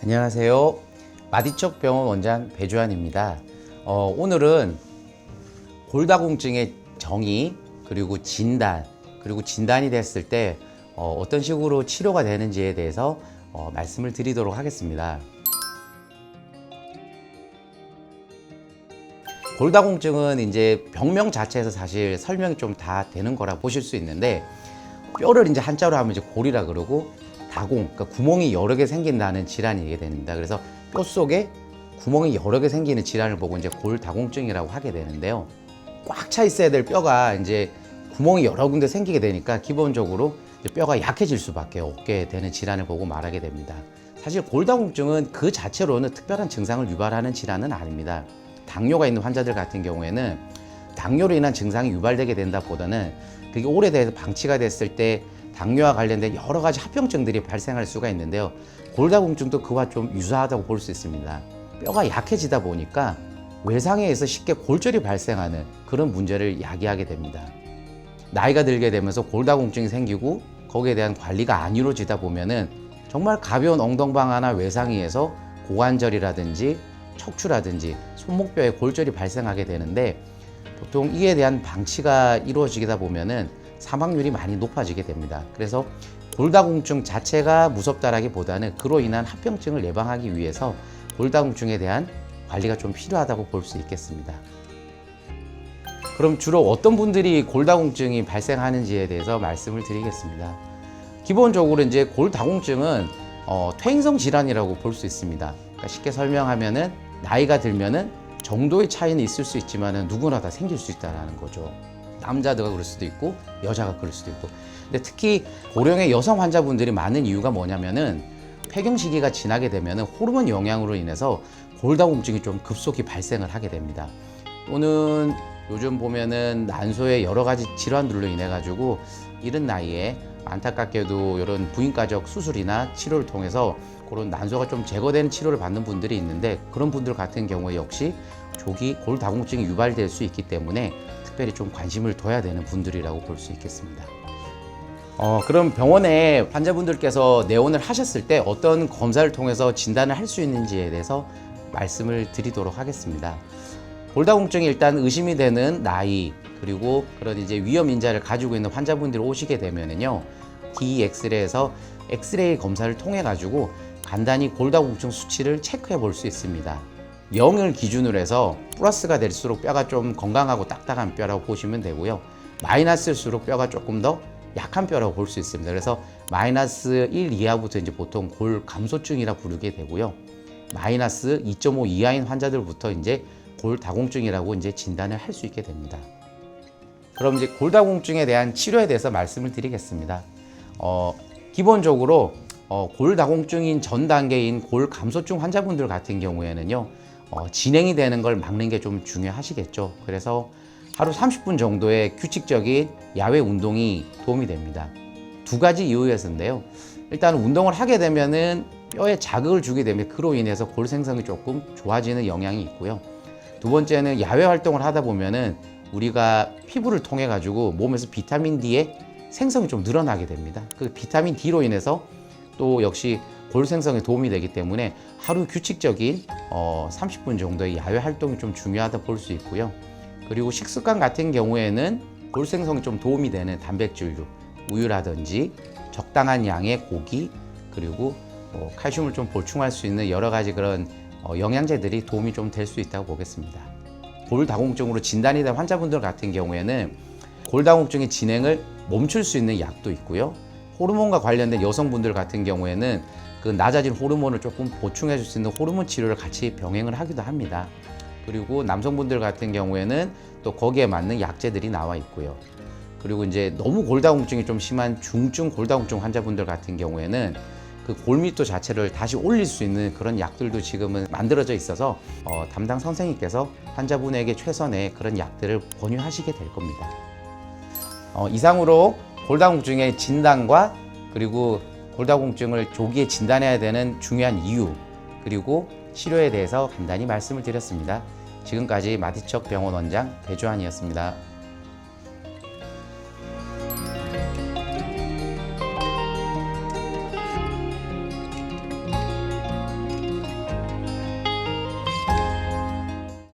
안녕하세요. 마디척 병원 원장 배주환입니다. 오늘은 골다공증의 정의 그리고 진단 그리고 진단이 됐을 때 어떤 식으로 치료가 되는지에 대해서 말씀을 드리도록 하겠습니다. 골다공증은 이제 병명 자체에서 사실 설명이 좀 다 되는 거라 보실 수 있는데, 뼈를 이제 한자로 하면 이제 골이라 그러고 다공, 그러니까 구멍이 여러 개 생긴다는 질환이게 됩니다. 그래서 뼈 속에 구멍이 여러 개 생기는 질환을 보고 이제 골다공증이라고 하게 되는데요. 꽉 차 있어야 될 뼈가 이제 구멍이 여러 군데 생기게 되니까 기본적으로 이제 뼈가 약해질 수밖에 없게 되는 질환을 보고 말하게 됩니다. 사실 골다공증은 그 자체로는 특별한 증상을 유발하는 질환은 아닙니다. 당뇨가 있는 환자들 같은 경우에는 당뇨로 인한 증상이 유발되게 된다 보다는 그게 오래돼서 방치가 됐을 때 당뇨와 관련된 여러 가지 합병증들이 발생할 수가 있는데요. 골다공증도 그와 좀 유사하다고 볼 수 있습니다. 뼈가 약해지다 보니까 외상에 의해서 쉽게 골절이 발생하는 그런 문제를 야기하게 됩니다. 나이가 들게 되면서 골다공증이 생기고 거기에 대한 관리가 안 이루어지다 보면은 정말 가벼운 엉덩방 하나 외상에 의해서 고관절이라든지 척추라든지 손목뼈에 골절이 발생하게 되는데, 보통 이에 대한 방치가 이루어지다 보면은 사망률이 많이 높아지게 됩니다. 그래서 골다공증 자체가 무섭다라기보다는 그로 인한 합병증을 예방하기 위해서 골다공증에 대한 관리가 좀 필요하다고 볼 수 있겠습니다. 그럼 주로 어떤 분들이 골다공증이 발생하는지에 대해서 말씀을 드리겠습니다. 기본적으로 이제 골다공증은 퇴행성 질환이라고 볼 수 있습니다. 그러니까 쉽게 설명하면은 나이가 들면은 정도의 차이는 있을 수 있지만은 누구나 다 생길 수 있다는 거죠. 남자가 그럴 수도 있고 여자가 그럴 수도 있고. 근데 특히 고령의 여성 환자분들이 많은 이유가 뭐냐면은 폐경 시기가 지나게 되면은 호르몬 영향으로 인해서 골다공증이 좀 급속히 발생을 하게 됩니다. 또는 요즘 보면은 난소의 여러 가지 질환들로 인해 가지고 이른 나이에 안타깝게도 이런 부인과적 수술이나 치료를 통해서 그런 난소가 좀 제거되는 치료를 받는 분들이 있는데, 그런 분들 같은 경우에 역시 조기 골다공증이 유발될 수 있기 때문에 특별히 좀 관심을 둬야 되는 분들이라고 볼 수 있겠습니다. 그럼 병원에 환자분들께서 내원을 하셨을 때 어떤 검사를 통해서 진단을 할 수 있는지에 대해서 말씀을 드리도록 하겠습니다. 골다공증이 일단 의심이 되는 나이 그리고 그런 이제 위험 인자를 가지고 있는 환자분들이 오시게 되면은요, DX레이에서 엑스레이 검사를 통해 가지고 간단히 골다공증 수치를 체크해 볼 수 있습니다. 0을 기준으로 해서 플러스가 될수록 뼈가 좀 건강하고 딱딱한 뼈라고 보시면 되고요. 마이너스일수록 뼈가 조금 더 약한 뼈라고 볼 수 있습니다. 그래서 마이너스 1 이하부터 이제 보통 골감소증이라 부르게 되고요. 마이너스 2.5 이하인 환자들부터 이제 골다공증이라고 이제 진단을 할 수 있게 됩니다. 그럼 이제 골다공증에 대한 치료에 대해서 말씀을 드리겠습니다. 기본적으로 골다공증인 전 단계인 골감소증 환자분들 같은 경우에는요, 진행이 되는 걸 막는 게 좀 중요하시겠죠. 그래서 하루 30분 정도의 규칙적인 야외 운동이 도움이 됩니다. 두 가지 이유에서인데요. 일단 운동을 하게 되면은 뼈에 자극을 주게 되면 그로 인해서 골 생성이 조금 좋아지는 영향이 있고요. 두 번째는 야외 활동을 하다 보면은 우리가 피부를 통해 가지고 몸에서 비타민 D의 생성이 좀 늘어나게 됩니다. 그 비타민 D로 인해서 또 역시 골 생성에 도움이 되기 때문에 하루 규칙적인 30분 정도의 야외 활동이 좀 중요하다 볼 수 있고요. 그리고 식습관 같은 경우에는 골 생성이 좀 도움이 되는 단백질류, 우유라든지 적당한 양의 고기, 그리고 칼슘을 좀 보충할 수 있는 여러 가지 그런 영양제들이 도움이 좀 될 수 있다고 보겠습니다. 골다공증으로 진단이 된 환자분들 같은 경우에는 골다공증의 진행을 멈출 수 있는 약도 있고요. 호르몬과 관련된 여성분들 같은 경우에는 그 낮아진 호르몬을 조금 보충해 줄 수 있는 호르몬 치료를 같이 병행을 하기도 합니다. 그리고 남성분들 같은 경우에는 또 거기에 맞는 약제들이 나와 있고요. 그리고 이제 너무 골다공증이 좀 심한 중증 골다공증 환자분들 같은 경우에는 그 골밀도 자체를 다시 올릴 수 있는 그런 약들도 지금은 만들어져 있어서 담당 선생님께서 환자분에게 최선의 그런 약들을 권유하시게 될 겁니다. 이상으로 골다공증의 진단과 그리고 골다공증을 조기에 진단해야 되는 중요한 이유 그리고 치료에 대해서 간단히 말씀을 드렸습니다. 지금까지 마디척 병원 원장 배주환이었습니다.